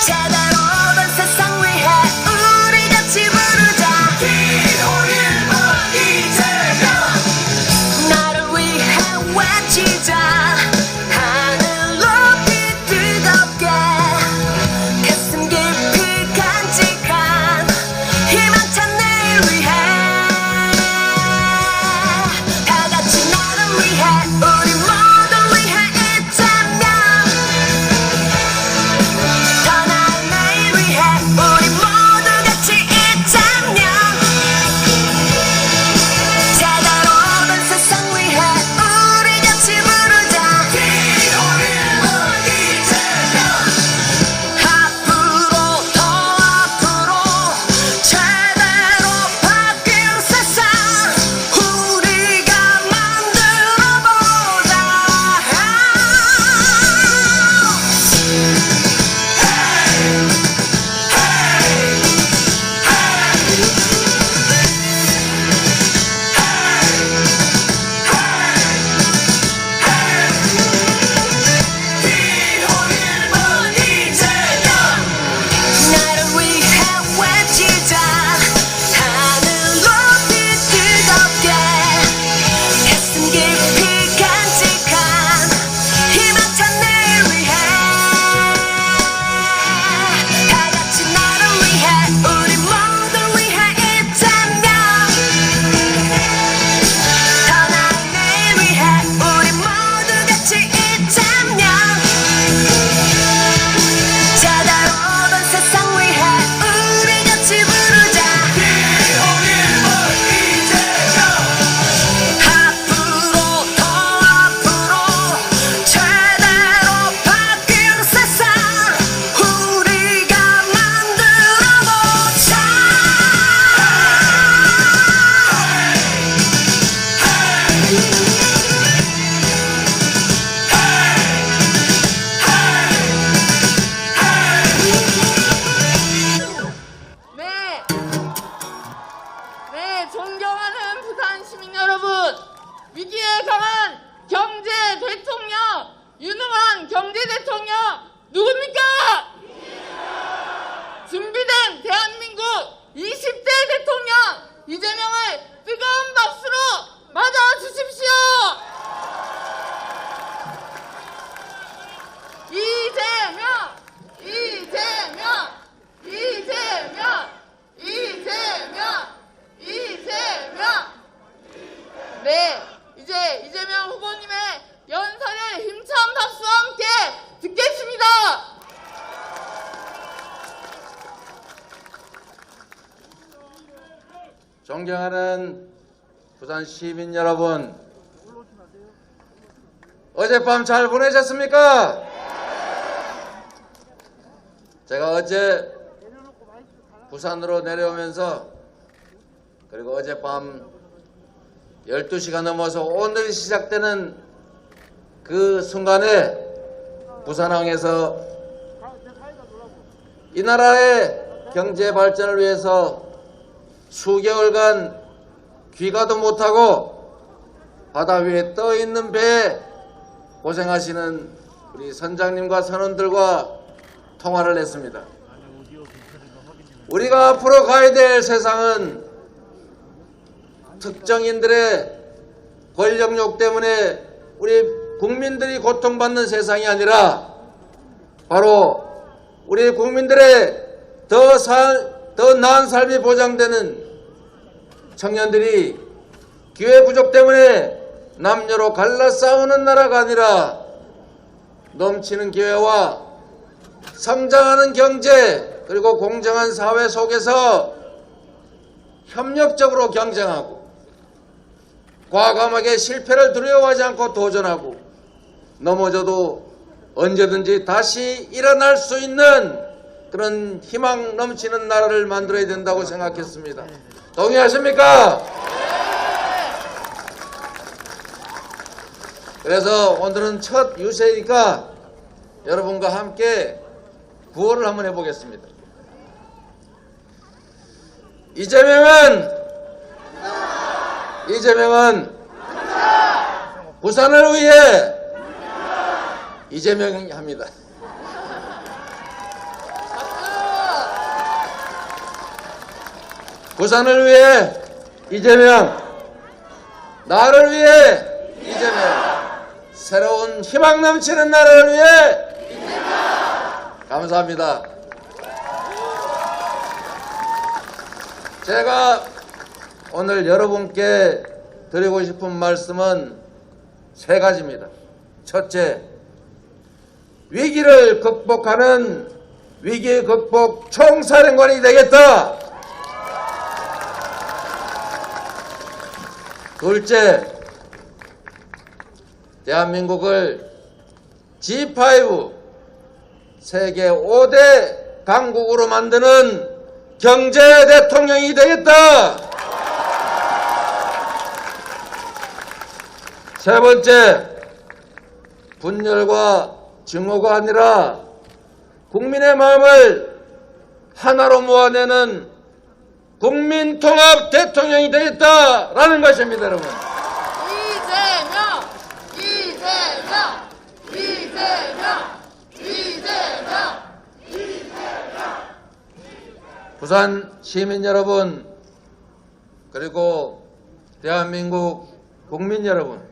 제대로 된 세상 위해 우리 같이 부르자. 기호일번 이재명 나를 위해 외치자. 하늘 높이 뜨겁게 가슴 깊이 간직한 희망찬 내일 위해 다 같이 나를 위해 우리 모두 위해 이재명 더 나은 내일 위해 우리 모두 같이 이재명 제대로 된 세상 위해 우리 같이 부르자. 기호일번 이재명 앞으로 더 앞으로 제대로 바뀐 세상 우리가 만들어보자. 기호일번 이재명 나를 위해 외치자. 하늘 높이 뜨겁게 가슴 깊이 간직한 희망찬 내일 위해 다 같이 나를 위해 우리 모두 위해 이재명 더 나은 내일 위해 우리 모두 같이 이재명 제대로 된 세상 위해 우리 같이 부르자. 기호일번 이재명 앞으로 더 앞으로 제대로 바뀐 세상 우리가 만들어보자. 네. 네, 존경하는 부산 시민 여러분. 위기에 강한 경제 대통령, 유능한 경제 대통령 누굽니까? 준비된 대한민국 20대 대통령 이재명을 뜨거운 박수로 맞아 주십시오. 이재명! 이재명! 이재명! 이재명! 이재명! 네, 이제 이재명 후보님의 연설을 힘찬 박수와 함께 듣겠습니다. 존경하는 부산 시민 여러분, 어젯밤 잘 보내셨습니까? 제가 어제 부산으로 내려오면서 그리고 어젯밤 12시가 넘어서 오늘 시작되는 그 순간에 부산항에서 이 나라의 경제 발전을 위해서 수개월간 귀가도 못하고 바다 위에 떠 있는 배에 고생하시는 우리 선장님과 선원들과 통화를 했습니다. 우리가 앞으로 가야 될 세상은 특정인들의 권력욕 때문에 우리 국민들이 고통받는 세상이 아니라 바로 우리 국민들의 더 나은 삶이 보장되는 청년들이 기회 부족 때문에 남녀로 갈라 싸우는 나라가 아니라 넘치는 기회와 성장하는 경제 그리고 공정한 사회 속에서 협력적으로 경쟁하고 과감하게 실패를 두려워하지 않고 도전하고 넘어져도 언제든지 다시 일어날 수 있는 그런 희망 넘치는 나라를 만들어야 된다고 생각했습니다. 동의하십니까? 그래서 오늘은 첫 유세니까 여러분과 함께 구호를 한번 해보겠습니다. 이재명은 부산을 위해 이재명이 합니다. 부산을 위해 이재명, 나를 위해 이재명, 새로운 희망 넘치는 나라를 위해 이재명. 감사합니다. 제가 오늘 여러분께 드리고 싶은 말씀은 세 가지입니다. 첫째, 위기를 극복하는 위기 극복 총사령관이 되겠다. 둘째, 대한민국을 G5 세계 5대 강국으로 만드는 경제 대통령이 되겠다. 세 번째, 분열과 증오가 아니라 국민의 마음을 하나로 모아내는 국민통합 대통령이 되겠다라는 것입니다, 여러분. 부산 시민 여러분, 그리고 대한민국 국민 여러분,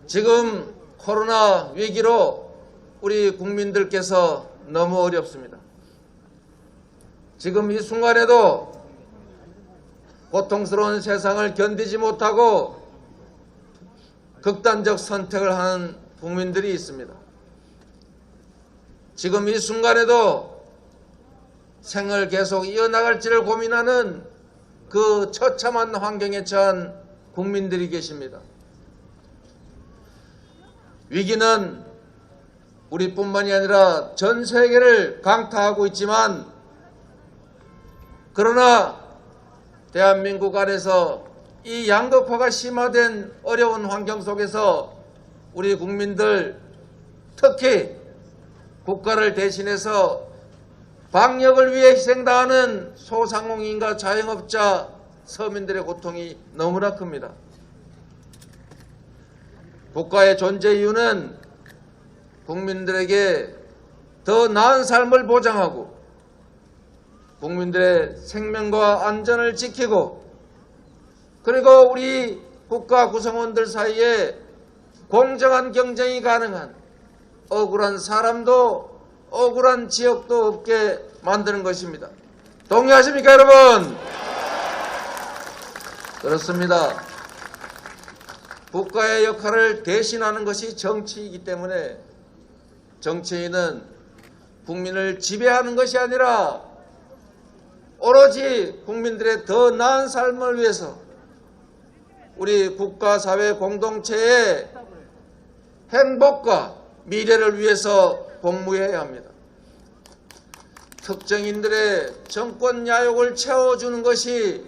지금 코로나 위기로 우리 국민들께서 너무 어렵습니다. 지금 이 순간에도 고통스러운 세상을 견디지 못하고 극단적 선택을 하는 국민들이 있습니다. 지금 이 순간에도 생을 계속 이어나갈지를 고민하는 그 처참한 환경에 처한 국민들이 계십니다. 위기는 우리뿐만이 아니라 전 세계를 강타하고 있지만, 그러나 대한민국 안에서 이 양극화가 심화된 어려운 환경 속에서 우리 국민들, 특히 국가를 대신해서 방역을 위해 희생당하는 소상공인과 자영업자, 서민들의 고통이 너무나 큽니다. 국가의 존재 이유는 국민들에게 더 나은 삶을 보장하고 국민들의 생명과 안전을 지키고, 그리고 우리 국가 구성원들 사이에 공정한 경쟁이 가능한, 억울한 사람도 억울한 지역도 없게 만드는 것입니다. 동의하십니까, 여러분? 그렇습니다. 국가의 역할을 대신하는 것이 정치이기 때문에 정치인은 국민을 지배하는 것이 아니라 오로지 국민들의 더 나은 삶을 위해서 우리 국가, 사회, 공동체의 행복과 미래를 위해서 공무해야 합니다. 특정인들의 정권 야욕을 채워주는 것이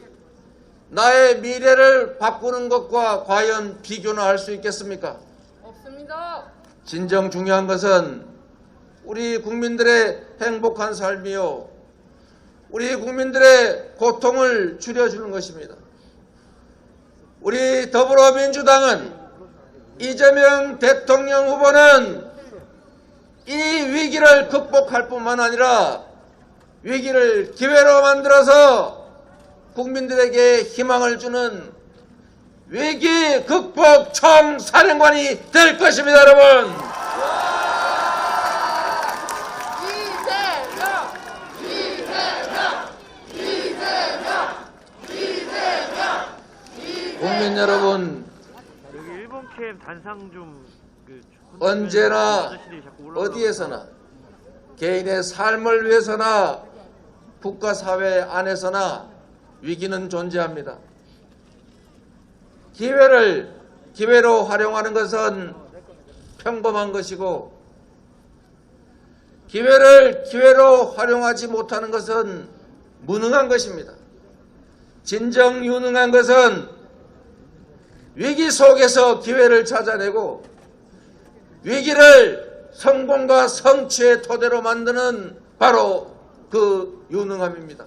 나의 미래를 바꾸는 것과 과연 비교나 할 수 있겠습니까? 없습니다. 진정 중요한 것은 우리 국민들의 행복한 삶이요, 우리 국민들의 고통을 줄여주는 것입니다. 우리 더불어민주당은 이재명 대통령 후보는 이 위기를 극복할 뿐만 아니라 위기를 기회로 만들어서 국민들에게 희망을 주는 위기 극복 총사령관이 될 것입니다, 여러분. 국민 여러분, 여기 일본 캠 단상 좀 언제나 아저씨들이 자꾸 올라오더라고요. 어디에서나 개인의 삶을 위해서나 국가 사회 안에서나 위기는 존재합니다. 기회를 기회로 활용하는 것은 평범한 것이고, 기회를 기회로 활용하지 못하는 것은 무능한 것입니다. 진정 유능한 것은 위기 속에서 기회를 찾아내고 위기를 성공과 성취의 토대로 만드는 바로 그 유능함입니다.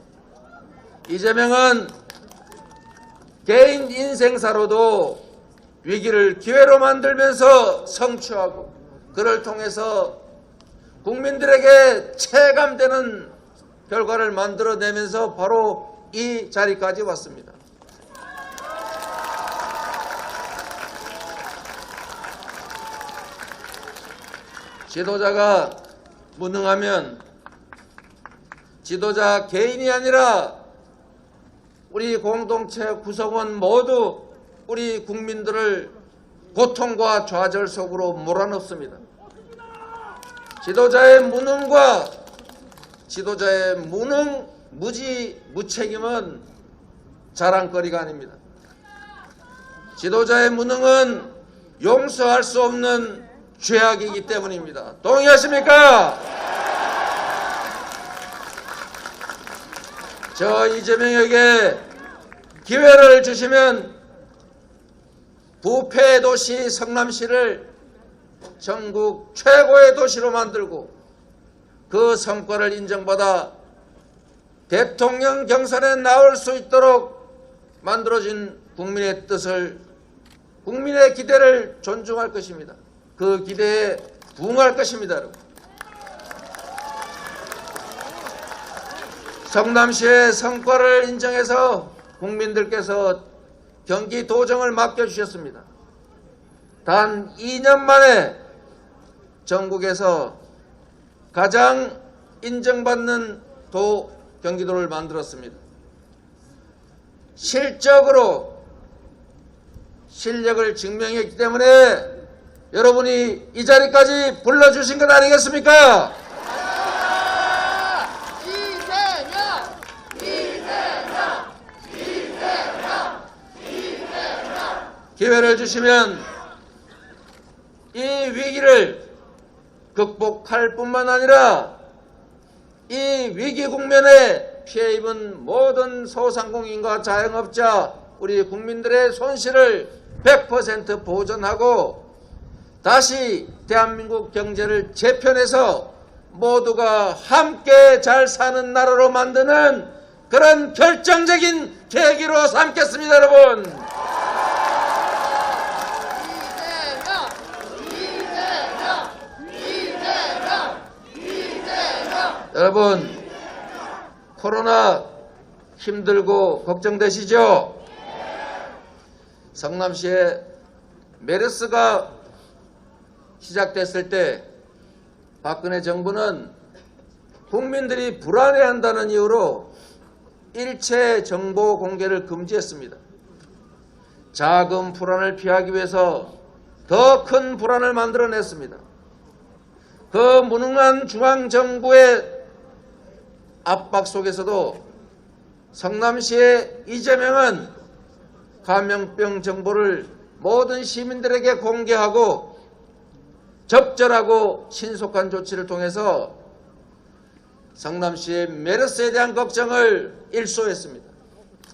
이재명은 개인 인생사로도 위기를 기회로 만들면서 성취하고, 그를 통해서 국민들에게 체감되는 결과를 만들어내면서 바로 이 자리까지 왔습니다. 지도자가 무능하면 지도자 개인이 아니라 우리 공동체 구성원 모두 우리 국민들을 고통과 좌절 속으로 몰아넣습니다. 지도자의 무능과 지도자의 무책임은 자랑거리가 아닙니다. 지도자의 무능은 용서할 수 없는 죄악이기 때문입니다. 동의하십니까? 저 이재명에게 기회를 주시면 부패 도시 성남시를 전국 최고의 도시로 만들고 그 성과를 인정받아 대통령 경선에 나올 수 있도록 만들어진 국민의 뜻을, 국민의 기대를 존중할 것입니다. 그 기대에 부응할 것입니다. 여러분. 성남시의 성과를 인정해서 국민들께서 경기도정을 맡겨주셨습니다. 단 2년 만에 전국에서 가장 인정받는 경기도를 만들었습니다. 실적으로 실력을 증명했기 때문에 여러분이 이 자리까지 불러주신 것 아니겠습니까? 기회를 주시면 이 위기를 극복할 뿐만 아니라 이 위기 국면에 피해 입은 모든 소상공인과 자영업자, 우리 국민들의 손실을 100% 보전하고 다시 대한민국 경제를 재편해서 모두가 함께 잘 사는 나라로 만드는 그런 결정적인 계기로 삼겠습니다, 여러분. 여러분, 코로나 힘들고 걱정되시죠? 성남시에 메르스가 시작됐을 때 박근혜 정부는 국민들이 불안해한다는 이유로 일체 정보 공개를 금지했습니다. 작은 불안을 피하기 위해서 더 큰 불안을 만들어냈습니다. 그 무능한 중앙정부의 압박 속에서도 성남시의 이재명은 감염병 정보를 모든 시민들에게 공개하고 적절하고 신속한 조치를 통해서 성남시의 메르스에 대한 걱정을 일소했습니다.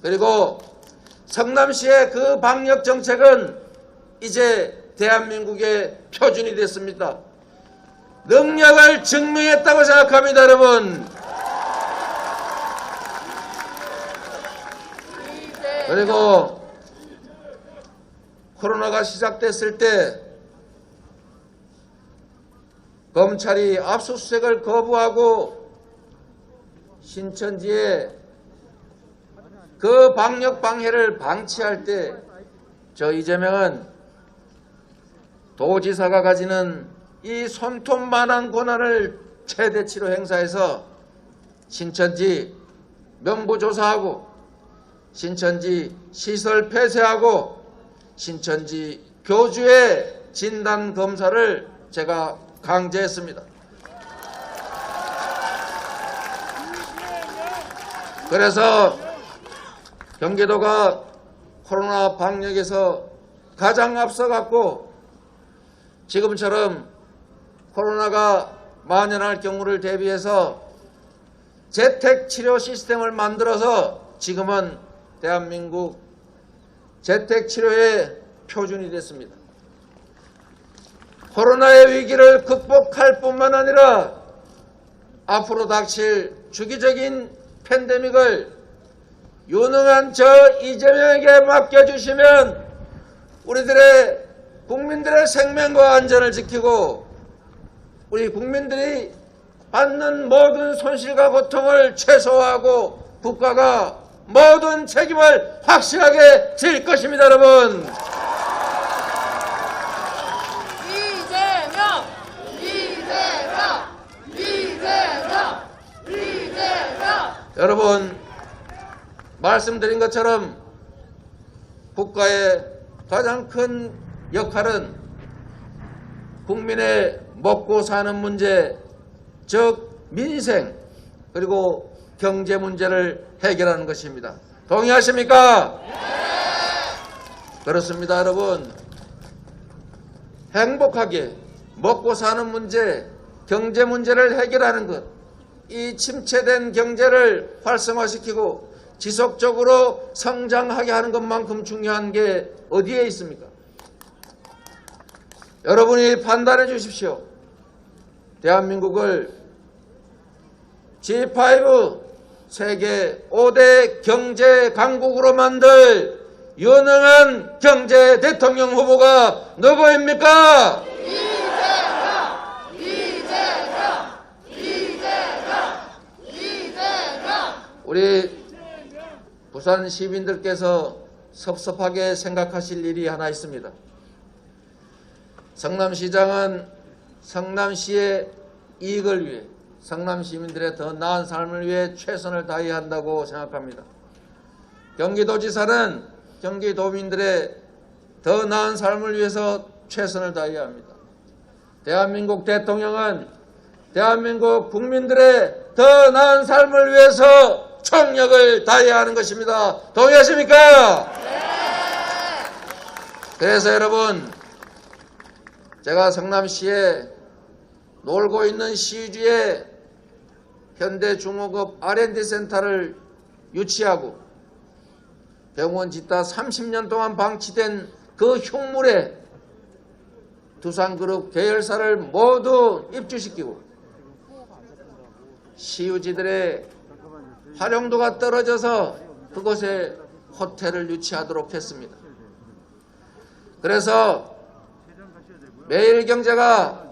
그리고 성남시의 그 방역 정책은 이제 대한민국의 표준이 됐습니다. 능력을 증명했다고 생각합니다, 여러분. 그리고 코로나가 시작됐을 때 검찰이 압수수색을 거부하고 신천지에 그 방역 방해를 방치할 때 저 이재명은 도지사가 가지는 이 손톱만한 권한을 최대치로 행사해서 신천지 명부조사하고 신천지 시설 폐쇄하고 신천지 교주의 진단 검사를 제가 강제했습니다. 그래서 경기도가 코로나 방역에서 가장 앞서갔고 지금처럼 코로나가 만연할 경우를 대비해서 재택치료 시스템을 만들어서 지금은 대한민국 재택치료의 표준이 됐습니다. 코로나의 위기를 극복할 뿐만 아니라 앞으로 닥칠 주기적인 팬데믹을 유능한 저 이재명에게 맡겨주시면 우리들의 국민들의 생명과 안전을 지키고 우리 국민들이 받는 모든 손실과 고통을 최소화하고 국가가 모든 책임을 확실하게 질 것입니다, 여러분. 이재명! 이재명! 이재명! 이재명! 여러분, 말씀드린 것처럼 국가의 가장 큰 역할은 국민의 먹고 사는 문제, 즉 민생 그리고 경제 문제를 해결하는 것입니다. 동의하십니까? 그렇습니다, 여러분. 행복하게 먹고 사는 문제, 경제 문제를 해결하는 것, 이 침체된 경제를 활성화시키고 지속적으로 성장하게 하는 것만큼 중요한 게 어디에 있습니까? 여러분이 판단해 주십시오. 대한민국을 G5 세계 5대 경제 강국으로 만들 유능한 경제 대통령 후보가 누구입니까? 이재명! 이재명! 이재명! 이재명! 우리 부산 시민들께서 섭섭하게 생각하실 일이 하나 있습니다. 성남시장은 성남시의 이익을 위해, 성남 시민들의 더 나은 삶을 위해 최선을 다해야 한다고 생각합니다. 경기도지사는 경기도민들의 더 나은 삶을 위해서 최선을 다해야 합니다. 대한민국 대통령은 대한민국 국민들의 더 나은 삶을 위해서 총력을 다해야 하는 것입니다. 동의하십니까? 그래서 여러분, 제가 성남시에 놀고 있는 시주에 현대중공업 R&D 센터를 유치하고 병원 짓다 30년 동안 방치된 그 흉물에 두산그룹 계열사를 모두 입주시키고 시유지들의 활용도가 떨어져서 그곳에 호텔을 유치하도록 했습니다. 그래서 매일경제가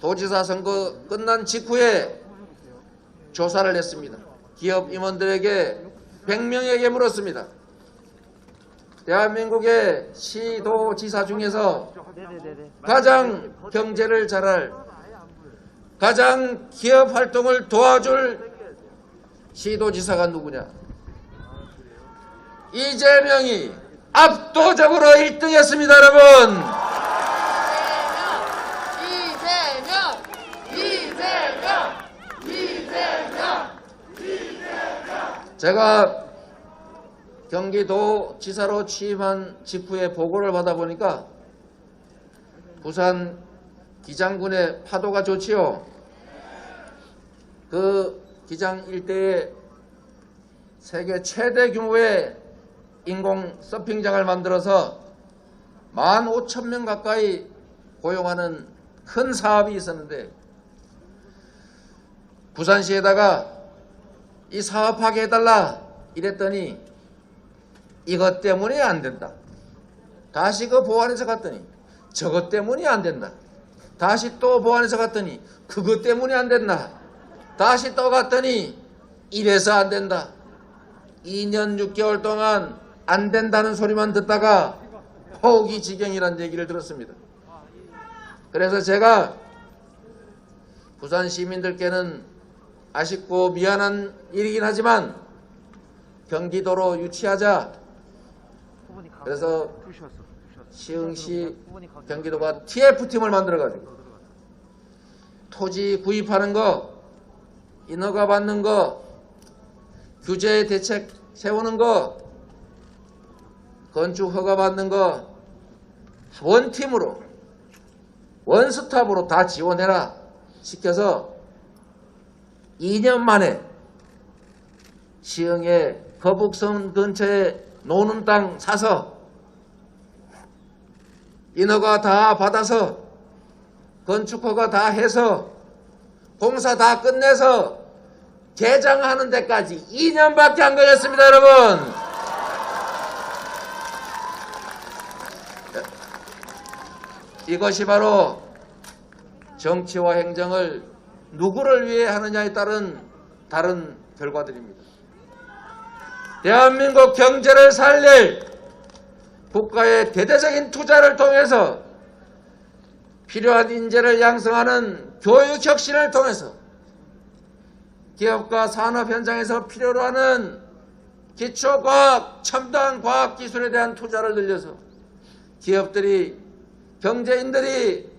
도지사 선거 끝난 직후에 조사를 했습니다. 기업 임원들에게 100명에게 물었습니다. 대한민국의 시도지사 중에서 가장 경제를 잘할, 가장 기업 활동을 도와줄 시도지사가 누구냐? 이재명이 압도적으로 1등했습니다, 여러분. 제가 경기도지사로 취임한 직후에 보고를 받아보니까 부산 기장군의 파도가 좋지요. 그 기장 일대에 세계 최대 규모의 인공 서핑장을 만들어서 15,000명 가까이 고용하는 큰 사업이 있었는데 부산시에다가 이 사업하게 해달라 이랬더니 이것 때문에 안 된다. 다시 그 보완해서 갔더니 저것 때문에 안 된다. 다시 또 보완해서 갔더니 그것 때문에 안 된다. 다시 또 갔더니 이래서 안 된다. 2년 6개월 동안 안 된다는 소리만 듣다가 포기지경이라는 얘기를 들었습니다. 그래서 제가 부산 시민들께는 아쉽고 미안한 일이긴 하지만 경기도로 유치하자. 그래서 시흥시 경기도가 TF팀을 만들어가지고 토지 구입하는 거, 인허가 받는 거, 규제 대책 세우는 거, 건축 허가 받는 거 원팀으로 원스톱으로 다 지원해라 시켜서 2년 만에 시흥의 거북선 근처에 노는 땅 사서 인허가 다 받아서 건축허가 다 해서 공사 다 끝내서 개장하는 데까지 2년밖에 안 걸렸습니다, 여러분. 이것이 바로 정치와 행정을 누구를 위해 하느냐에 따른 다른 결과들입니다. 대한민국 경제를 살릴 국가의 대대적인 투자를 통해서 필요한 인재를 양성하는 교육 혁신을 통해서 기업과 산업 현장에서 필요로 하는 기초과학, 첨단 과학기술에 대한 투자를 늘려서 기업들이, 경제인들이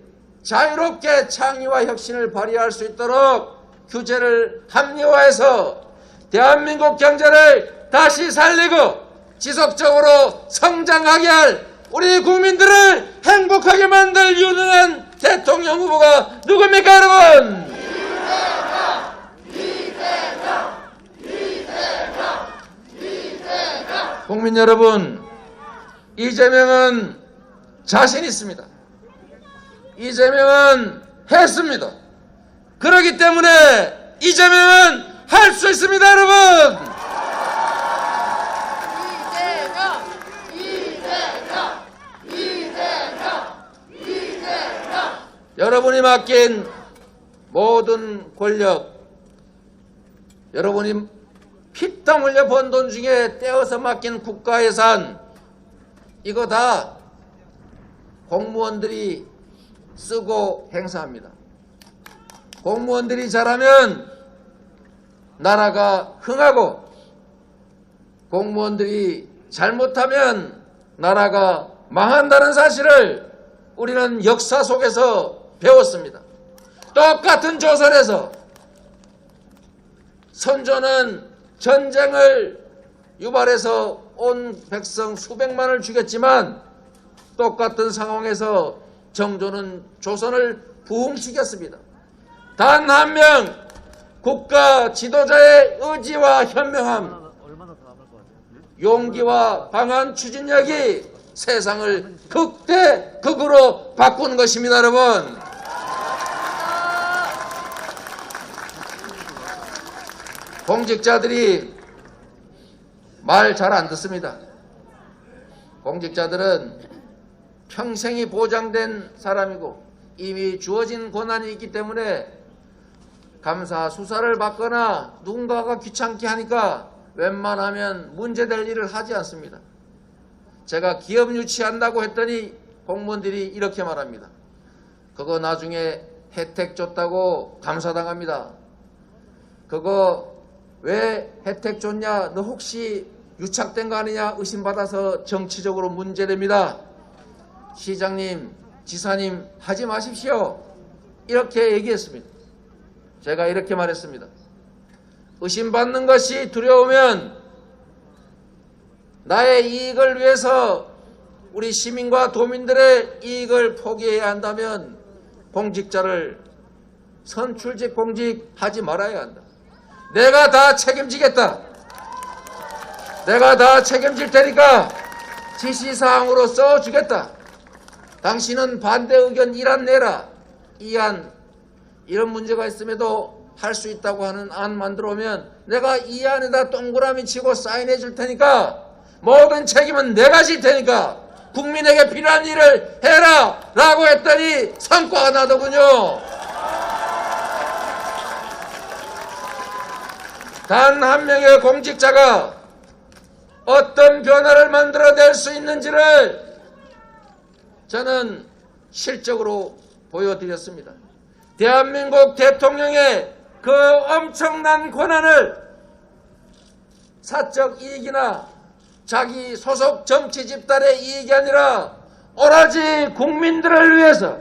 자유롭게 창의와 혁신을 발휘할 수 있도록 규제를 합리화해서 대한민국 경제를 다시 살리고 지속적으로 성장하게 할 우리 국민들을 행복하게 만들 유능한 대통령 후보가 누굽니까, 여러분? 국민 여러분, 이재명은 자신 있습니다. 이재명은 했습니다. 그렇기 때문에 이재명은 할 수 있습니다, 여러분. 여러분이 맡긴 모든 권력, 여러분이 피땀 흘려 번 돈 중에 떼어서 맡긴 국가예산, 이거 다 공무원들이 쓰고 행사합니다. 공무원들이 잘하면 나라가 흥하고, 공무원들이 잘못하면 나라가 망한다는 사실을 우리는 역사 속에서 배웠습니다. 똑같은 조선에서 선조는 전쟁을 유발해서 온 백성 수백만을 죽였지만 똑같은 상황에서 정조는 조선을 부흥시켰습니다. 단 한 명 국가 지도자의 의지와 현명함, 용기와 방안 추진력이 세상을 극대극으로 바꾸는 것입니다, 여러분. 공직자들이 말 잘 안 듣습니다. 공직자들은 평생이 보장된 사람이고 이미 주어진 권한이 있기 때문에 감사 수사를 받거나 누군가가 귀찮게 하니까 웬만하면 문제될 일을 하지 않습니다. 제가 기업 유치한다고 했더니 공무원들이 이렇게 말합니다. 그거 나중에 혜택 줬다고 감사당합니다. 그거 왜 혜택 줬냐, 너 혹시 유착된 거 아니냐 의심받아서 정치적으로 문제됩니다. 시장님, 지사님 하지 마십시오. 이렇게 얘기했습니다. 제가 이렇게 말했습니다. 의심받는 것이 두려우면 나의 이익을 위해서 우리 시민과 도민들의 이익을 포기해야 한다면 공직자를 선출직 공직 하지 말아야 한다. 내가 다 책임지겠다. 내가 다 책임질 테니까 지시사항으로 써주겠다. 당신은 반대 의견 1안 내라. 2안 이런 문제가 있음에도 할 수 있다고 하는 안 만들어 오면 내가 이 안에다 동그라미 치고 사인해 줄 테니까 모든 책임은 내가 질 테니까 국민에게 필요한 일을 해라 라고 했더니 성과가 나더군요. 단 한 명의 공직자가 어떤 변화를 만들어낼 수 있는지를 저는 실적으로 보여드렸습니다. 대한민국 대통령의 그 엄청난 권한을 사적 이익이나 자기 소속 정치 집단의 이익이 아니라 오로지 국민들을 위해서,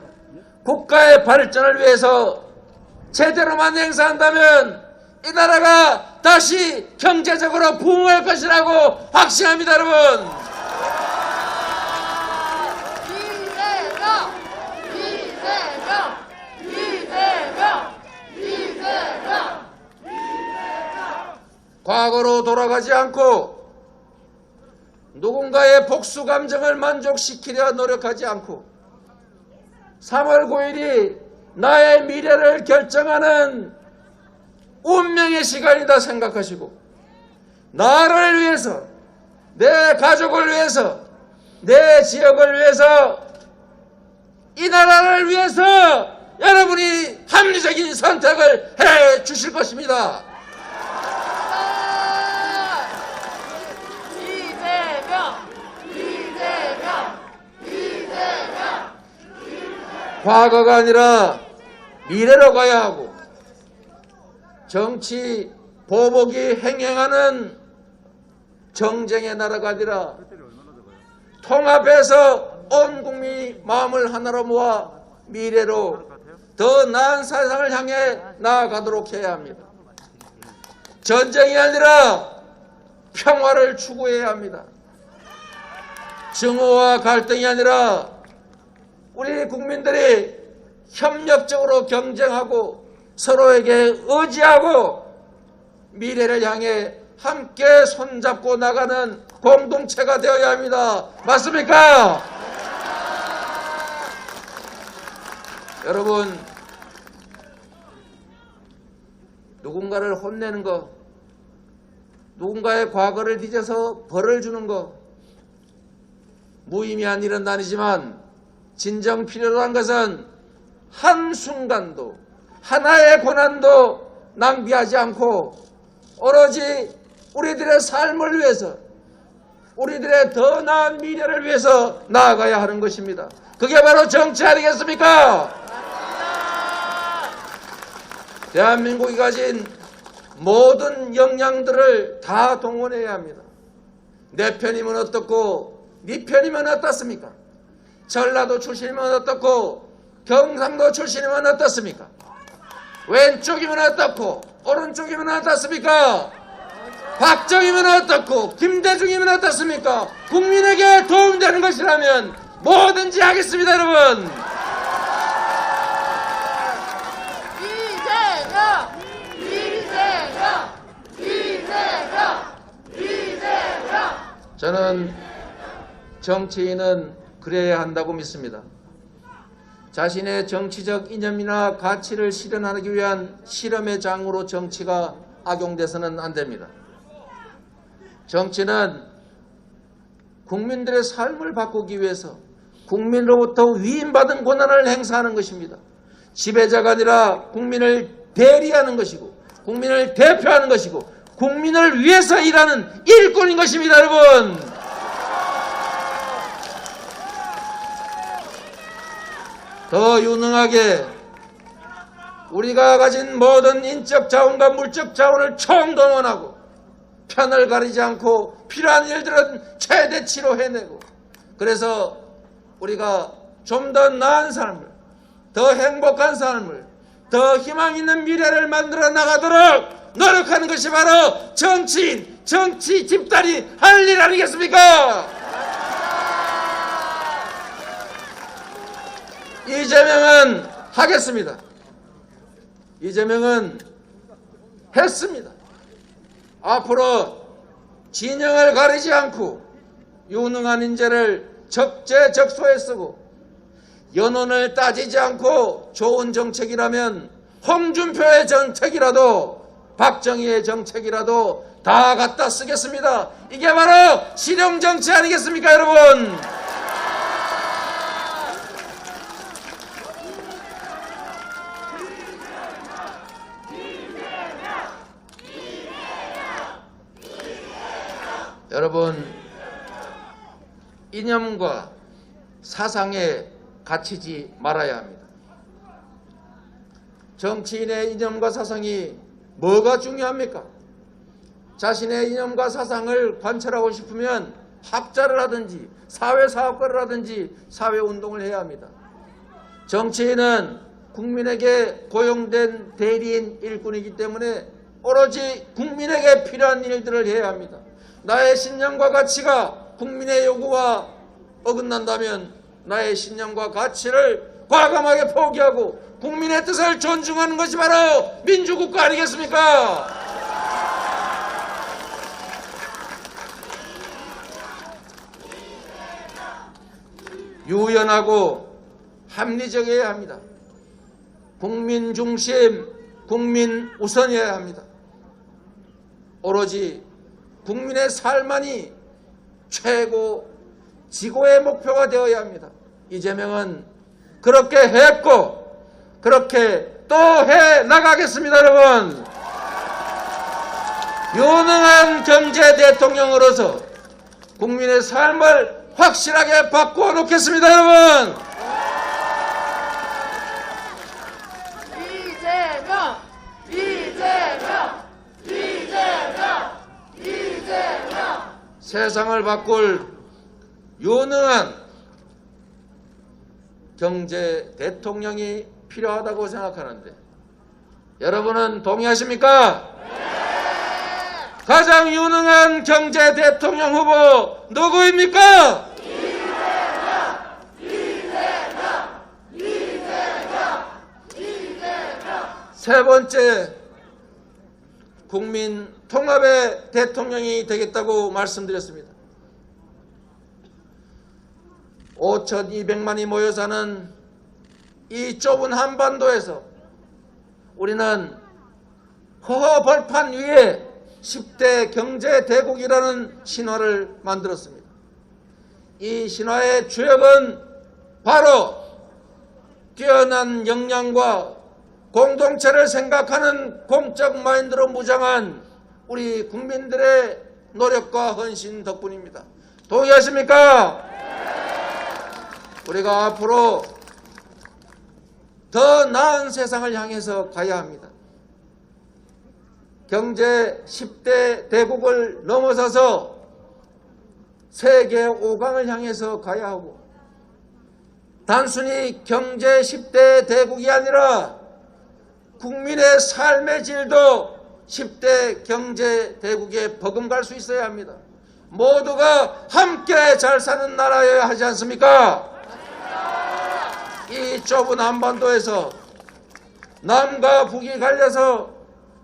국가의 발전을 위해서 제대로만 행사한다면 이 나라가 다시 경제적으로 부흥할 것이라고 확신합니다, 여러분. 과거로 돌아가지 않고 누군가의 복수 감정을 만족시키려 노력하지 않고 3월 9일이 나의 미래를 결정하는 운명의 시간이다 생각하시고 나를 위해서, 내 가족을 위해서, 내 지역을 위해서, 이 나라를 위해서 여러분이 합리적인 선택을 해 주실 것입니다. 과거가 아니라 미래로 가야 하고, 정치 보복이 행행하는 정쟁의 나라가 아니라 통합해서 온 국민이 마음을 하나로 모아 미래로 더 나은 세상을 향해 나아가도록 해야 합니다. 전쟁이 아니라 평화를 추구해야 합니다. 증오와 갈등이 아니라 우리 국민들이 협력적으로 경쟁하고 서로에게 의지하고 미래를 향해 함께 손잡고 나가는 공동체가 되어야 합니다. 맞습니까? 여러분, 누군가를 혼내는 거, 누군가의 과거를 뒤져서 벌을 주는 거, 무의미한 일은 아니지만 진정 필요로 한 것은 한순간도 하나의 고난도 낭비하지 않고 오로지 우리들의 삶을 위해서, 우리들의 더 나은 미래를 위해서 나아가야 하는 것입니다. 그게 바로 정치 아니겠습니까? 대한민국이 가진 모든 역량들을 다 동원해야 합니다. 내 편이면 어떻고 네 편이면 어떻습니까? 전라도 출신이면 어떻고 경상도 출신이면 어떻습니까? 왼쪽이면 어떻고 오른쪽이면 어떻습니까? 박정희면 어떻고 김대중이면 어떻습니까? 국민에게 도움되는 것이라면 뭐든지 하겠습니다, 여러분. 저는 정치인은 그래야 한다고 믿습니다. 자신의 정치적 이념이나 가치를 실현하기 위한 실험의 장으로 정치가 악용돼서는 안 됩니다. 정치는 국민들의 삶을 바꾸기 위해서 국민으로부터 위임받은 권한을 행사하는 것입니다. 지배자가 아니라 국민을 대리하는 것이고 국민을 대표하는 것이고 국민을 위해서 일하는 일꾼인 것입니다, 여러분. 더 유능하게 우리가 가진 모든 인적 자원과 물적 자원을 총동원하고 편을 가리지 않고 필요한 일들은 최대치로 해내고, 그래서 우리가 좀 더 나은 삶을, 더 행복한 삶을, 더 희망 있는 미래를 만들어 나가도록 노력하는 것이 바로 정치인, 정치 집단이 할 일 아니겠습니까? 이재명은 하겠습니다. 이재명은 했습니다. 앞으로 진영을 가리지 않고 유능한 인재를 적재적소에 쓰고 연원을 따지지 않고 좋은 정책이라면 홍준표의 정책이라도 박정희의 정책이라도 다 갖다 쓰겠습니다. 이게 바로 실용정치 아니겠습니까, 여러분? 여러분, 이념과 사상에 갇히지 말아야 합니다. 정치인의 이념과 사상이 뭐가 중요합니까? 자신의 이념과 사상을 관철하고 싶으면 학자를 하든지 사회사업가를 하든지 사회운동을 해야 합니다. 정치인은 국민에게 고용된 대리인 일꾼이기 때문에 오로지 국민에게 필요한 일들을 해야 합니다. 나의 신념과 가치가 국민의 요구와 어긋난다면 나의 신념과 가치를 과감하게 포기하고 국민의 뜻을 존중하는 것이 바로 민주국가 아니겠습니까? 유연하고 합리적이어야 합니다. 국민 중심, 국민 우선이어야 합니다. 오로지 국민의 삶만이 최고 지고의 목표가 되어야 합니다. 이재명은 그렇게 했고 그렇게 또 해 나가겠습니다, 여러분. 유능한 경제 대통령으로서 국민의 삶을 확실하게 바꾸어 놓겠습니다, 여러분. 이재명! 이재명! 이재명! 이재명! 세상을 바꿀 유능한 경제 대통령이 필요하다고 생각하는데 여러분은 동의하십니까? 가장 유능한 경제 대통령 후보 누구입니까? 세 번째, 국민 통합의 대통령이 되겠다고 말씀드렸습니다. 5,200만이 모여 사는 이 좁은 한반도에서 우리는 허허벌판 위에 10대 경제 대국이라는 신화를 만들었습니다. 이 신화의 주역은 바로 뛰어난 역량과 공동체를 생각하는 공적 마인드로 무장한 우리 국민들의 노력과 헌신 덕분입니다. 동의하십니까? 우리가 앞으로 더 나은 세상을 향해서 가야 합니다. 경제 10대 대국을 넘어서서 세계 5강을 향해서 가야 하고, 단순히 경제 10대 대국이 아니라 국민의 삶의 질도 10대 경제 대국에 버금갈 수 있어야 합니다. 모두가 함께 잘 사는 나라여야 하지 않습니까? 이 좁은 한반도에서 남과 북이 갈려서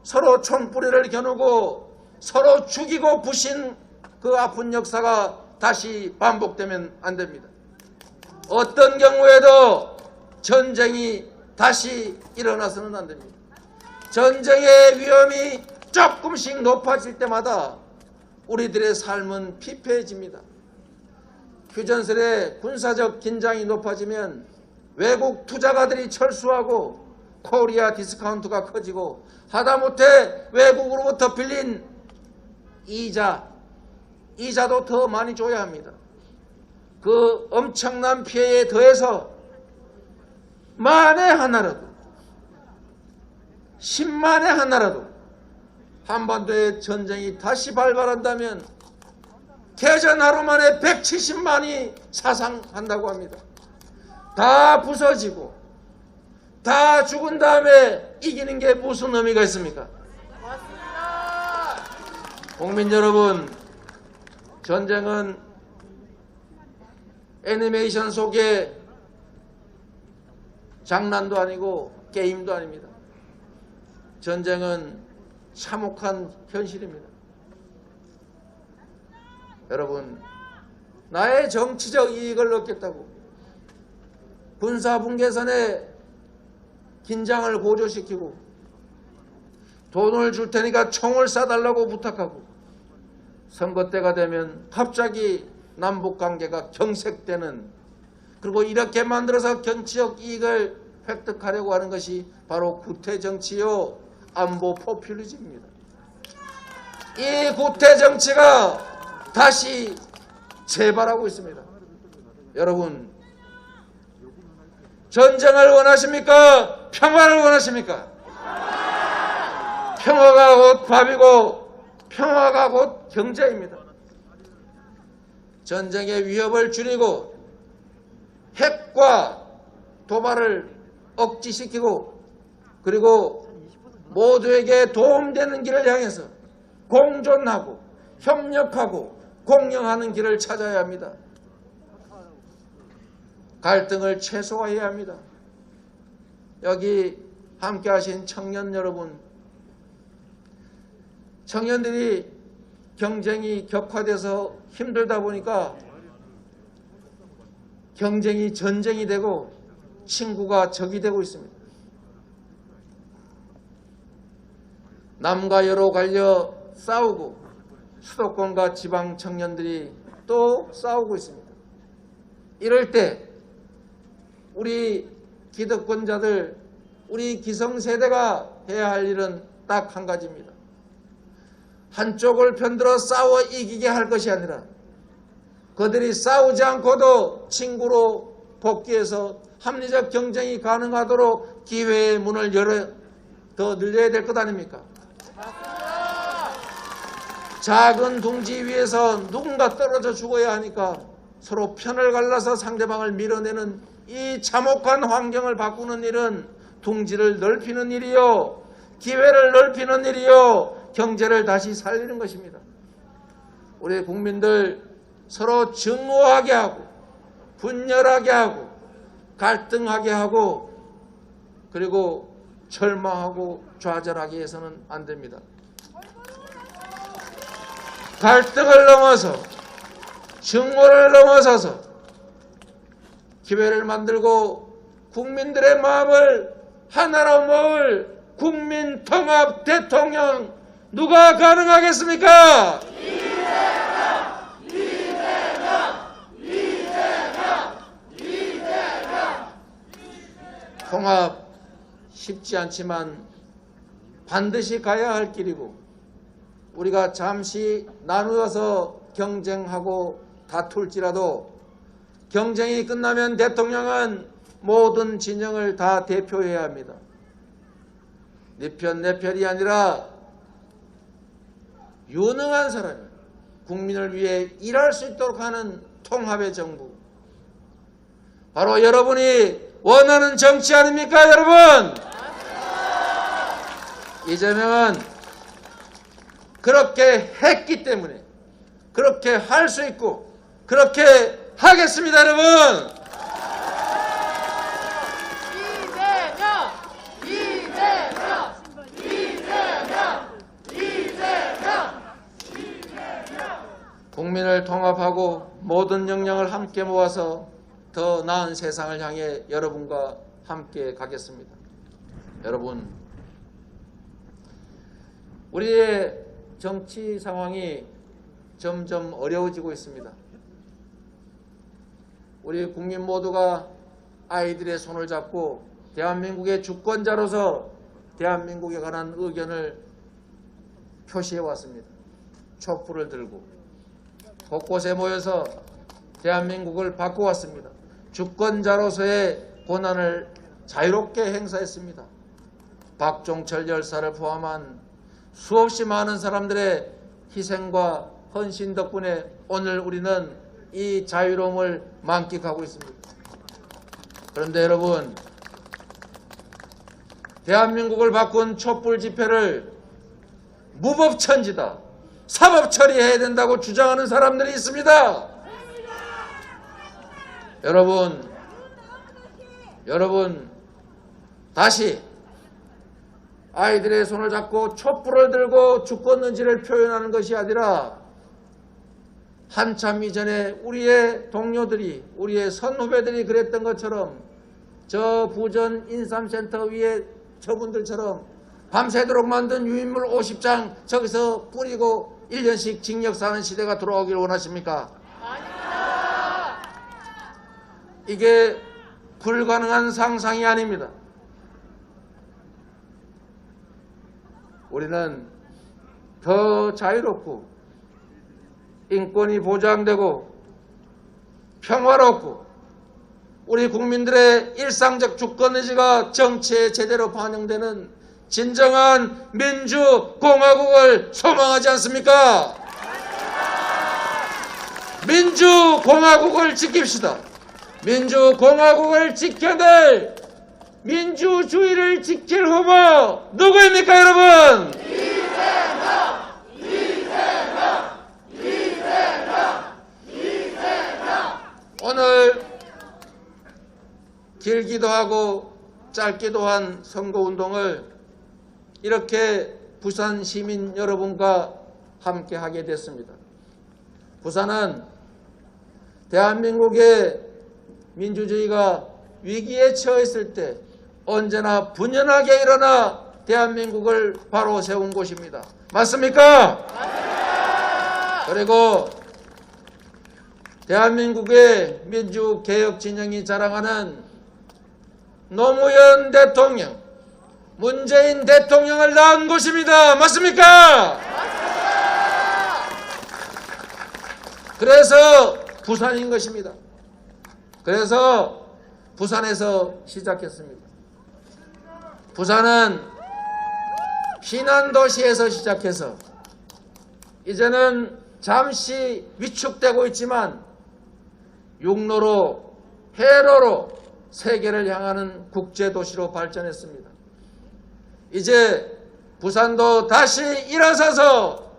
서로 총뿌리를 겨누고 서로 죽이고 부신 그 아픈 역사가 다시 반복되면 안 됩니다. 어떤 경우에도 전쟁이 다시 일어나서는 안 됩니다. 전쟁의 위험이 조금씩 높아질 때마다 우리들의 삶은 피폐해집니다. 휴전선의 군사적 긴장이 높아지면 외국 투자가들이 철수하고 코리아 디스카운트가 커지고 하다못해 외국으로부터 빌린 이자도 더 많이 줘야 합니다. 그 엄청난 피해에 더해서 만에 하나라도 10만에 하나라도 한반도의 전쟁이 다시 발발한다면 개전 하루 만에 170만이 사상한다고 합니다. 다 부서지고 다 죽은 다음에 이기는 게 무슨 의미가 있습니까? 국민 여러분, 전쟁은 애니메이션 속의 장난도 아니고 게임도 아닙니다. 전쟁은 참혹한 현실입니다. 여러분, 나의 정치적 이익을 얻겠다고 군사분계선에 긴장을 고조시키고 돈을 줄 테니까 총을 쏴달라고 부탁하고 선거 때가 되면 갑자기 남북관계가 경색되는, 그리고 이렇게 만들어서 정치적 이익을 획득하려고 하는 것이 바로 구태정치요 안보 포퓰리즘입니다. 이 구태정치가 다시 재발하고 있습니다. 여러분, 전쟁을 원하십니까? 평화를 원하십니까? 평화가 곧 밥이고 평화가 곧 경제입니다. 전쟁의 위협을 줄이고 핵과 도발을 억지시키고, 그리고 모두에게 도움되는 길을 향해서 공존하고 협력하고 공영하는 길을 찾아야 합니다. 갈등을 최소화해야 합니다. 여기 함께 하신 청년 여러분, 청년들이 경쟁이 격화돼서 힘들다 보니까 경쟁이 전쟁이 되고 친구가 적이 되고 있습니다. 남과 여로 갈려 싸우고 수도권과 지방 청년들이 또 싸우고 있습니다. 이럴 때 우리 기득권자들 우리 기성세대가 해야 할 일은 딱 한 가지입니다. 한쪽을 편들어 싸워 이기게 할 것이 아니라 그들이 싸우지 않고도 친구로 복귀해서 합리적 경쟁이 가능하도록 기회의 문을 더 늘려야 될 것 아닙니까? 작은 둥지 위에서 누군가 떨어져 죽어야 하니까 서로 편을 갈라서 상대방을 밀어내는 이 참혹한 환경을 바꾸는 일은 둥지를 넓히는 일이요, 기회를 넓히는 일이요, 경제를 다시 살리는 것입니다. 우리 국민들 서로 증오하게 하고 분열하게 하고 갈등하게 하고 그리고 절망하고 좌절하게 해서는 안 됩니다. 갈등을 넘어서 증오를 넘어서서 기회를 만들고 국민들의 마음을 하나로 모을 국민 통합 대통령 누가 가능하겠습니까? 통합 쉽지 않지만 반드시 가야 할 길이고 우리가 잠시 나누어서 경쟁하고 다툴지라도 경쟁이 끝나면 대통령은 모든 진영을 다 대표해야 합니다. 네 편 내 편이 아니라 유능한 사람이 국민을 위해 일할 수 있도록 하는 통합의 정부, 바로 여러분이 원하는 정치 아닙니까, 여러분? 이재명은 그렇게 했기 때문에 그렇게 할 수 있고 그렇게 하겠습니다, 여러분. 국민을 통합하고 모든 역량을 함께 모아서 더 나은 세상을 향해 여러분과 함께 가겠습니다. 여러분, 우리의 정치 상황이 점점 어려워지고 있습니다. 우리 국민 모두가 아이들의 손을 잡고 대한민국의 주권자로서 대한민국에 관한 의견을 표시해 왔습니다. 촛불을 들고 곳곳에 모여서 대한민국을 바꿔왔습니다. 주권자로서의 권한을 자유롭게 행사했습니다. 박종철 열사를 포함한 수없이 많은 사람들의 희생과 헌신 덕분에 오늘 우리는 이 자유로움을 만끽하고 있습니다. 그런데 여러분, 대한민국을 바꾼 촛불 집회를 무법천지다, 사법 처리해야 된다고 주장하는 사람들이 있습니다. 여러분 다시 아이들의 손을 잡고 촛불을 들고 주권 의지를 표현하는 것이 아니라 한참 이전에 우리의 동료들이, 우리의 선후배들이 그랬던 것처럼 저 부전 인삼센터 위에 저분들처럼 밤새도록 만든 유인물 50장 저기서 뿌리고 1년씩 징역 사는 시대가 돌아오길 원하십니까? 아닙니다. 이게 불가능한 상상이 아닙니다. 우리는 더 자유롭고 인권이 보장되고 평화롭고 우리 국민들의 일상적 주권의지가 정치에 제대로 반영되는 진정한 민주공화국을 소망하지 않습니까? 민주공화국을 지킵시다. 민주공화국을 지켜낼 민주주의를 지킬 후보 누구입니까, 여러분? 오늘 길기도 하고 짧기도 한 선거운동을 이렇게 부산 시민 여러분과 함께 하게 됐습니다. 부산은 대한민국의 민주주의가 위기에 처했을 때 언제나 분연하게 일어나 대한민국을 바로 세운 곳입니다. 맞습니까? 맞습니다. 그리고 대한민국의 민주개혁 진영이 자랑하는 노무현 대통령, 문재인 대통령을 낳은 곳입니다. 맞습니까? 그래서 부산인 것입니다. 그래서 부산에서 시작했습니다. 부산은 피난도시에서 시작해서 이제는 잠시 위축되고 있지만 육로로 해로로 세계를 향하는 국제도시로 발전했습니다. 이제 부산도 다시 일어서서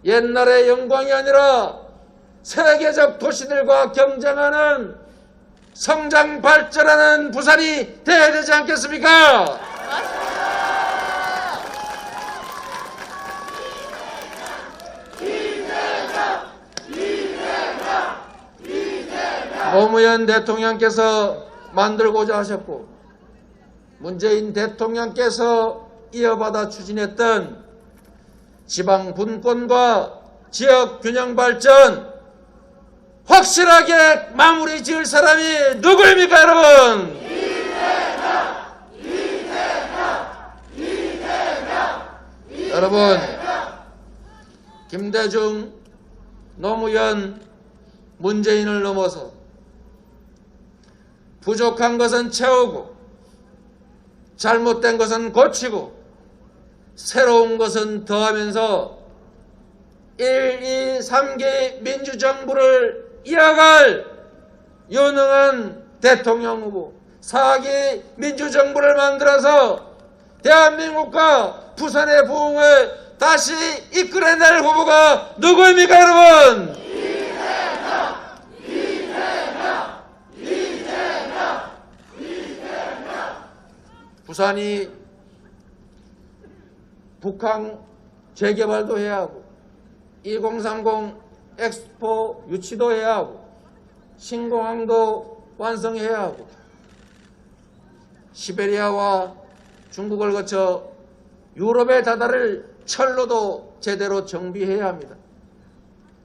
옛날의 영광이 아니라 세계적 도시들과 경쟁하는 성장 발전하는 부산이 되어야 되지 않겠습니까? 노무현 대통령께서 만들고자 하셨고 문재인 대통령께서 이어받아 추진했던 지방 분권과 지역 균형 발전 확실하게 마무리 지을 사람이 누구입니까, 여러분? 여러분, 김대중, 노무현, 문재인을 넘어서 부족한 것은 채우고 잘못된 것은 고치고 새로운 것은 더하면서 1, 2, 3기 민주정부를 이어갈 유능한 대통령 후보 4기 민주정부를 만들어서 대한민국과 부산의 부흥을 다시 이끌어낼 후보가 누구입니까, 여러분? 부산이 북한 재개발도 해야 하고 2030 엑스포 유치도 해야 하고 신공항도 완성해야 하고 시베리아와 중국을 거쳐 유럽에 다다를 철로도 제대로 정비해야 합니다.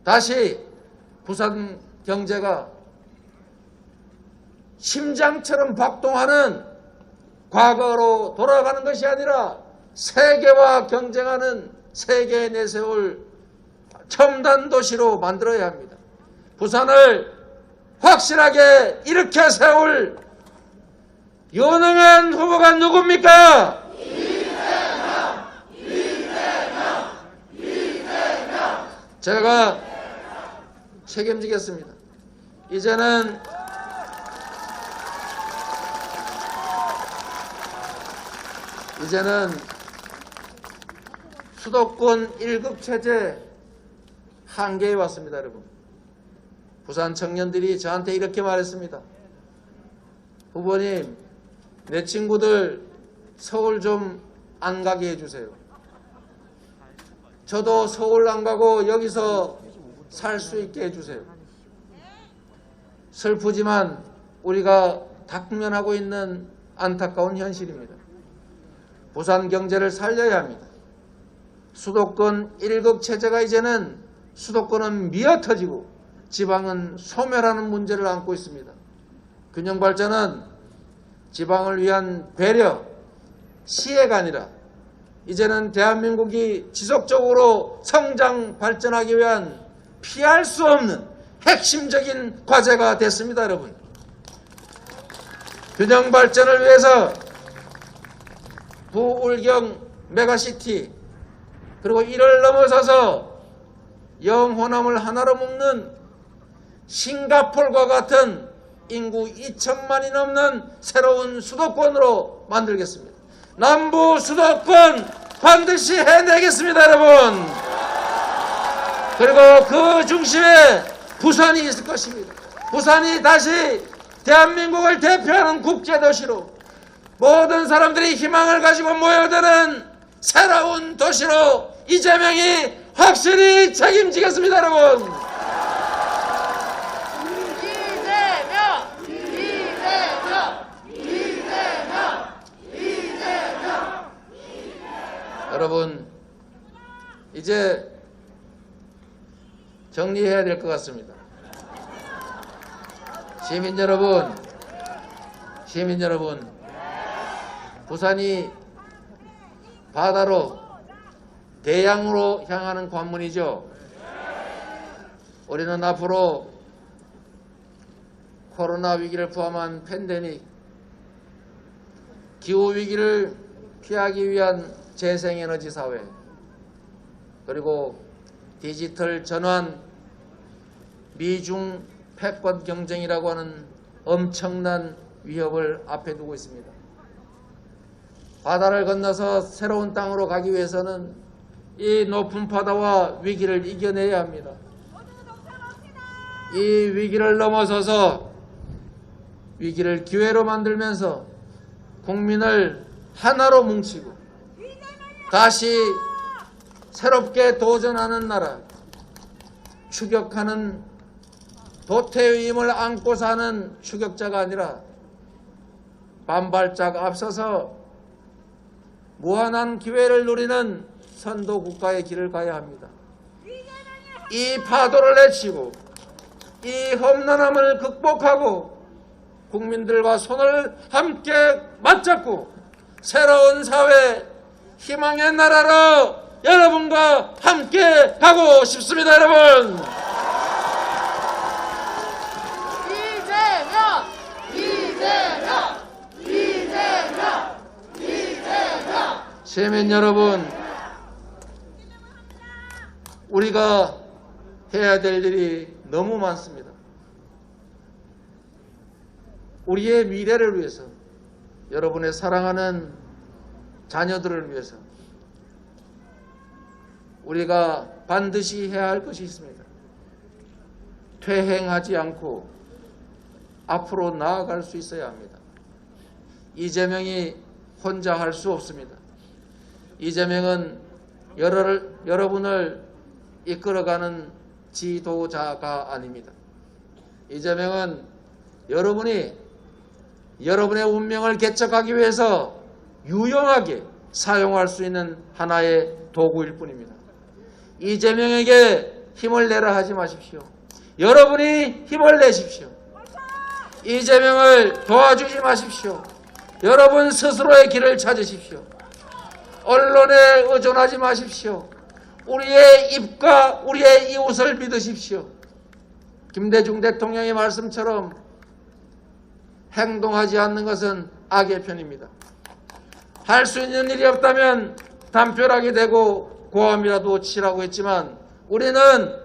다시 부산 경제가 심장처럼 박동하는 과거로 돌아가는 것이 아니라 세계와 경쟁하는 세계에 내세울 첨단 도시로 만들어야 합니다. 부산을 확실하게 일으켜 세울 유능한 후보가 누굽니까? 제가 책임지겠습니다. 이제는 수도권 1급 체제 한계에 왔습니다, 여러분. 부산 청년들이 저한테 이렇게 말했습니다. 후보님, 내 친구들 서울 좀 안 가게 해주세요. 저도 서울 안 가고 여기서 살 수 있게 해주세요. 슬프지만 우리가 당면하고 있는 안타까운 현실입니다. 부산 경제를 살려야 합니다. 수도권 1급 체제가 이제는 수도권은 미어터지고 지방은 소멸하는 문제를 안고 있습니다. 균형 발전은 지방을 위한 배려, 시혜가 아니라 이제는 대한민국이 지속적으로 성장 발전하기 위한 피할 수 없는 핵심적인 과제가 됐습니다, 여러분. 균형 발전을 위해서 부울경 메가시티 그리고 이를 넘어서서 영호남을 하나로 묶는 싱가포르와 같은 인구 2천만이 넘는 새로운 수도권으로 만들겠습니다. 남부 수도권 반드시 해내겠습니다, 여러분. 그리고 그 중심에 부산이 있을 것입니다. 부산이 다시 대한민국을 대표하는 국제도시로 모든 사람들이 희망을 가지고 모여드는 새로운 도시로 이재명이 확실히 책임지겠습니다, 여러분. 여러분, 이제 정리해야 될 것 같습니다. 시민 여러분, 부산이 바다로 대양으로 향하는 관문이죠. 우리는 앞으로 코로나 위기를 포함한 팬데믹, 기후 위기를 피하기 위한 재생에너지 사회, 그리고 디지털 전환, 미중 패권 경쟁이라고 하는 엄청난 위협을 앞에 두고 있습니다. 바다를 건너서 새로운 땅으로 가기 위해서는 이 높은 바다와 위기를 이겨내야 합니다. 이 위기를 넘어서서 위기를 기회로 만들면서 국민을 하나로 뭉치고 다시 새롭게 도전하는 나라, 추격하는 도태의 힘을 안고 사는 추격자가 아니라 반발짝 앞서서 무한한 기회를 누리는 선도 국가의 길을 가야 합니다. 이 파도를 내치고 이 험난함을 극복하고 국민들과 손을 함께 맞잡고 새로운 사회, 희망의 나라로 여러분과 함께 가고 싶습니다. 여러분, 시민 여러분, 우리가 해야 될 일이 너무 많습니다. 우리의 미래를 위해서, 여러분의 사랑하는 자녀들을 위해서 우리가 반드시 해야 할 것이 있습니다. 퇴행하지 않고 앞으로 나아갈 수 있어야 합니다. 이재명이 혼자 할 수 없습니다. 이재명은 여러분을 이끌어가는 지도자가 아닙니다. 이재명은 여러분이 여러분의 운명을 개척하기 위해서 유용하게 사용할 수 있는 하나의 도구일 뿐입니다. 이재명에게 힘을 내라 하지 마십시오. 여러분이 힘을 내십시오. 이재명을 도와주지 마십시오. 여러분 스스로의 길을 찾으십시오. 언론에 의존하지 마십시오. 우리의 입과 우리의 이웃을 믿으십시오. 김대중 대통령의 말씀처럼 행동하지 않는 것은 악의 편입니다. 할 수 있는 일이 없다면 담벼락이 되고 고함이라도 치라고 했지만 우리는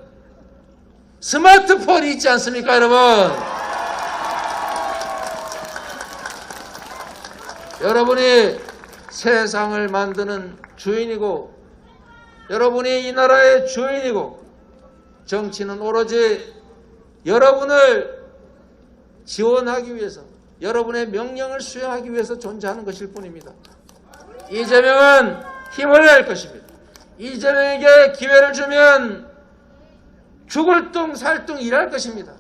스마트폰이 있지 않습니까, 여러분? 여러분이 세상을 만드는 주인이고 여러분이 이 나라의 주인이고 정치는 오로지 여러분을 지원하기 위해서 여러분의 명령을 수행하기 위해서 존재하는 것일 뿐입니다. 이재명은 힘을 낼 것입니다. 이재명에게 기회를 주면 죽을 둥 살 둥 일할 것입니다.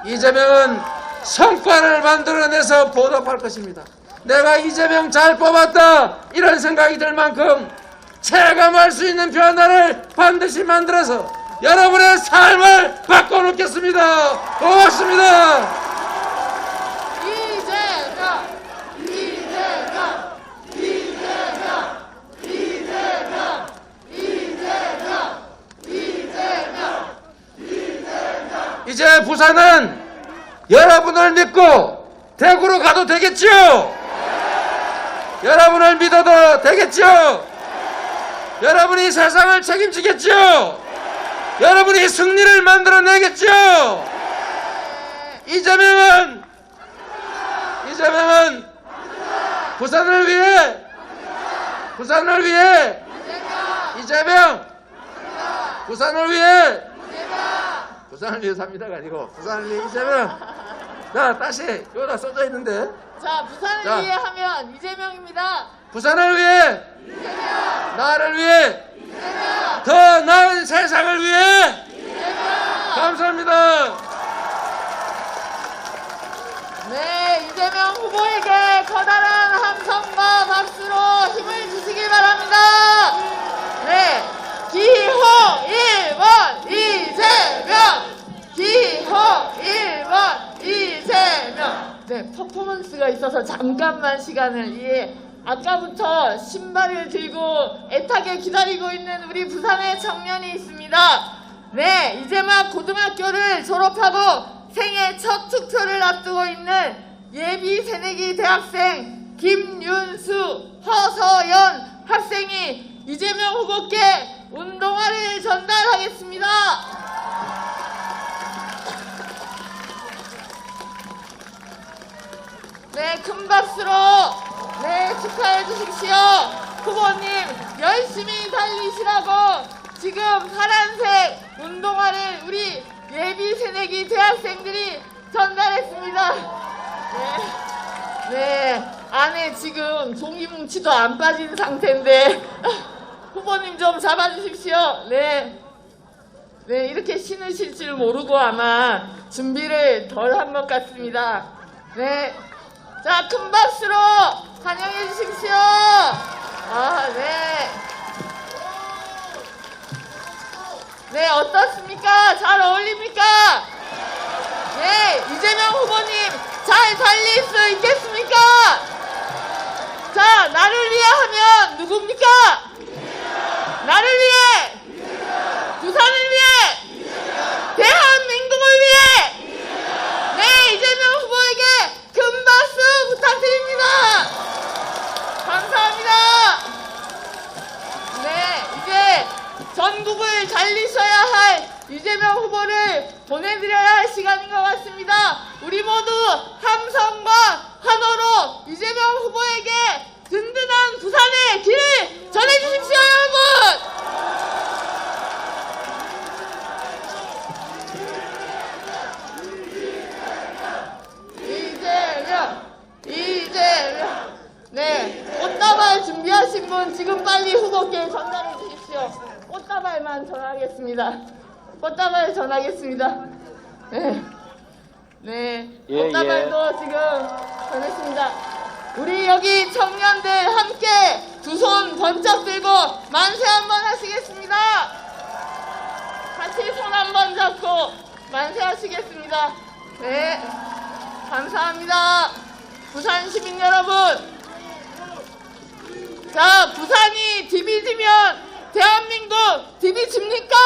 이재명은 성과를 만들어내서 보답할 것입니다. 내가 이재명 잘 뽑았다 이런 생각이 들 만큼 체감할 수 있는 변화를 반드시 만들어서 여러분의 삶을 바꿔놓겠습니다. 고맙습니다. 이제 부산은 여러분을 믿고 대구로 가도 되겠죠? 여러분을 믿어도 되겠죠? 여러분이 세상을 책임지겠죠? 여러분이 승리를 만들어내겠죠? 이재명은 부산을 위해 이재명 부산을 위해 삽니다가 아니고 부산을 위해 이재명. 자, 다시 여기다 써져 있는데. 자, 부산을 자. 위해 하면 이재명입니다. 부산을 위해 이재명! 나를 위해 이재명! 더 나은 세상을 위해 이재명! 감사합니다. 네, 이재명 후보에게 커다란 함성과 박수로 힘을 주시길 바랍니다. 네, 기호 1번 이재명! 기호 1번 이재명! 네, 퍼포먼스가 있어서 잠깐만 시간을 아까부터 신발을 들고 애타게 기다리고 있는 우리 부산의 청년이 있습니다. 네, 이제 막 고등학교를 졸업하고 생애 첫 투표를 앞두고 있는 예비 새내기 대학생 김윤수, 허서연 학생이 이재명 후보께 운동화를 전달하겠습니다. 네, 큰 박수로 네, 축하해 주십시오. 후보님 열심히 달리시라고 지금 파란색 운동화를 우리 예비 새내기 대학생들이 전달했습니다. 네, 안에 지금 종이 뭉치도 안 빠진 상태인데 후보님 좀 잡아주십시오. 네, 이렇게 신으실 줄 모르고 아마 준비를 덜 한 것 같습니다. 네, 자, 큰 박수로 환영해 주십시오. 네, 어떻습니까? 잘 어울립니까? 네, 이재명 후보님 잘 달릴 수 있겠습니까? 자, 나를 위해 하면 누굽니까? 나를 위해, 부산을 위해, 대한민국을 위해. 네, 이재명 후보에게 큰 박수 부탁드립니다. 감사합니다. 네, 이제 전국을 달리셔야 할 이재명 후보를 보내드려야 할 시간인 것 같습니다. 우리 모두 함성과 환호로 이재명 후보에게 든든한 부산의 길을 전해주십시오, 여러분! 이재명! 네, 꽃다발 준비하신 분 지금 빨리 후보께 전달해 주십시오. 꽃다발만 전하겠습니다. 꽃다발 전하겠습니다. 네, 꽃다발도 지금 전했습니다. 우리 여기 청년들 함께 두 손 번쩍 들고 만세 한번 하시겠습니다. 같이 손 한번 잡고 만세 하시겠습니다. 네, 감사합니다. 부산 시민 여러분, 자, 부산이 디비지면 대한민국 디비집니까?